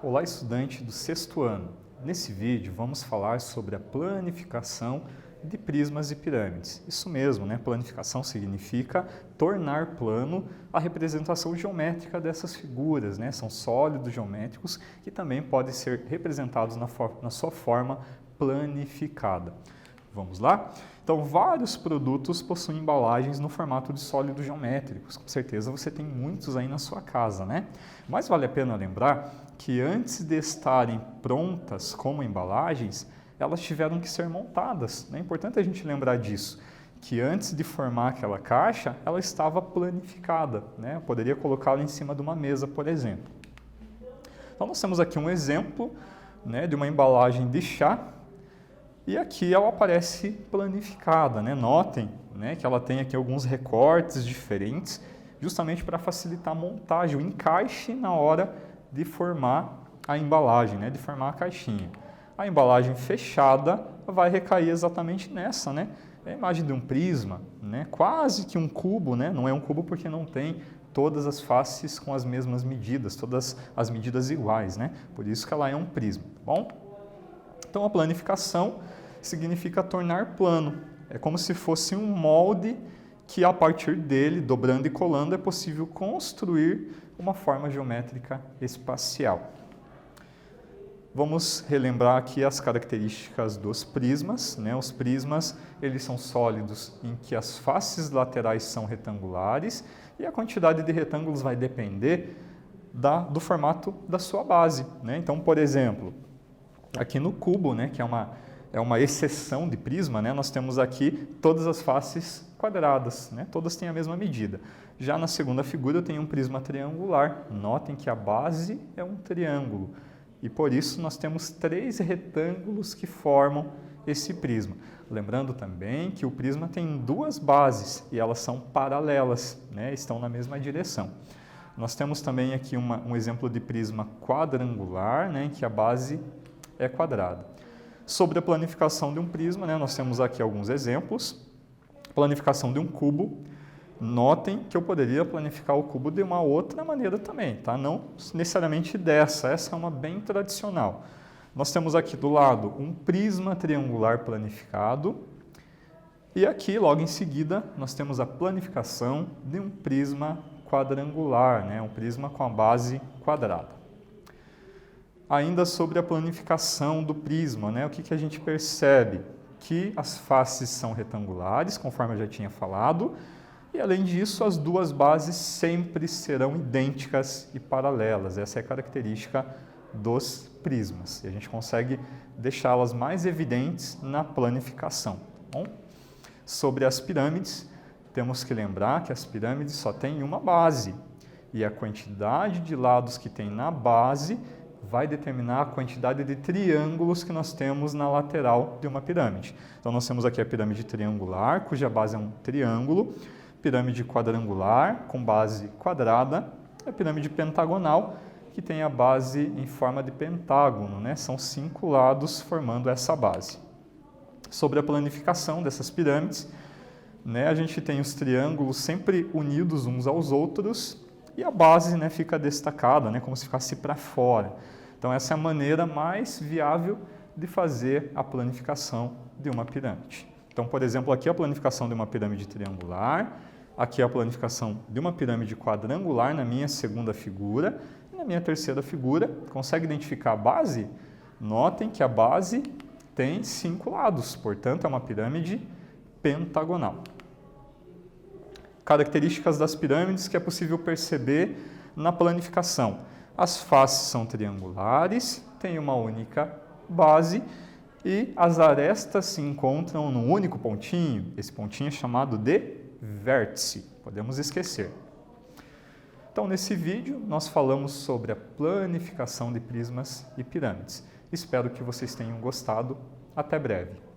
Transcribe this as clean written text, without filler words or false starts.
Olá, estudante do sexto ano. Nesse vídeo vamos falar sobre a planificação de prismas e pirâmides. Isso mesmo, né? Planificação significa tornar plano a representação geométrica dessas figuras, né? São sólidos geométricos que também podem ser representados na sua forma planificada. Vamos lá? Então, vários produtos possuem embalagens no formato de sólidos geométricos. Com certeza você tem muitos aí na sua casa, né? Mas vale a pena lembrar que antes de estarem prontas como embalagens, elas tiveram que ser montadas. É importante a gente lembrar disso, que antes de formar aquela caixa, ela estava planificada, né? Eu poderia colocá-la em cima de uma mesa, por exemplo. Então, nós temos aqui um exemplo, né, de uma embalagem de chá. E aqui ela aparece planificada, né? Notem, né, que ela tem aqui alguns recortes diferentes, justamente para facilitar a montagem, o encaixe na hora de formar a embalagem, né, de formar a caixinha. A embalagem fechada vai recair exatamente nessa, né? É a imagem de um prisma, né? Quase que um cubo, né? Não é um cubo porque não tem todas as faces com as mesmas medidas, todas as medidas iguais, né? Por isso que ela é um prisma, tá bom? Então, a planificação significa tornar plano. É como se fosse um molde que, a partir dele, dobrando e colando, é possível construir uma forma geométrica espacial. Vamos relembrar aqui as características dos prismas, né? Os prismas, eles são sólidos em que as faces laterais são retangulares e a quantidade de retângulos vai depender do formato da sua base, né? Então, por exemplo, aqui no cubo, né, que é uma exceção de prisma, né, nós temos aqui todas as faces quadradas, né, todas têm a mesma medida. Já na segunda figura eu tenho um prisma triangular. Notem que a base é um triângulo e por isso nós temos 3 retângulos que formam esse prisma. Lembrando também que o prisma tem 2 bases e elas são paralelas, né, estão na mesma direção. Nós temos também aqui um exemplo de prisma quadrangular, né, em que a base é quadrada. Sobre a planificação de um prisma, né, nós temos aqui alguns exemplos. Planificação de um cubo. Notem que eu poderia planificar o cubo de uma outra maneira também, tá? Não necessariamente dessa, essa é uma bem tradicional. Nós temos aqui do lado um prisma triangular planificado e aqui, logo em seguida, nós temos a planificação de um prisma quadrangular, né? Um prisma com a base quadrada. Ainda sobre a planificação do prisma, né? O que a gente percebe? Que as faces são retangulares, conforme eu já tinha falado, e além disso, as 2 bases sempre serão idênticas e paralelas. Essa é a característica dos prismas. E a gente consegue deixá-las mais evidentes na planificação. Bom, sobre as pirâmides, temos que lembrar que as pirâmides só têm uma base, e a quantidade de lados que tem na base vai determinar a quantidade de triângulos que nós temos na lateral de uma pirâmide. Então, nós temos aqui a pirâmide triangular, cuja base é um triângulo, pirâmide quadrangular, com base quadrada, e a pirâmide pentagonal, que tem a base em forma de pentágono, né? São 5 lados formando essa base. Sobre a planificação dessas pirâmides, né, a gente tem os triângulos sempre unidos uns aos outros, e a base, né, fica destacada, né, como se ficasse para fora. Então, essa é a maneira mais viável de fazer a planificação de uma pirâmide. Então, por exemplo, aqui a planificação de uma pirâmide triangular, aqui a planificação de uma pirâmide quadrangular na minha segunda figura, e na minha terceira figura, consegue identificar a base? Notem que a base tem 5 lados, portanto, é uma pirâmide pentagonal. Características das pirâmides que é possível perceber na planificação. As faces são triangulares, têm uma única base e as arestas se encontram num único pontinho. Esse pontinho é chamado de vértice, podemos esquecer. Então, nesse vídeo, nós falamos sobre a planificação de prismas e pirâmides. Espero que vocês tenham gostado. Até breve.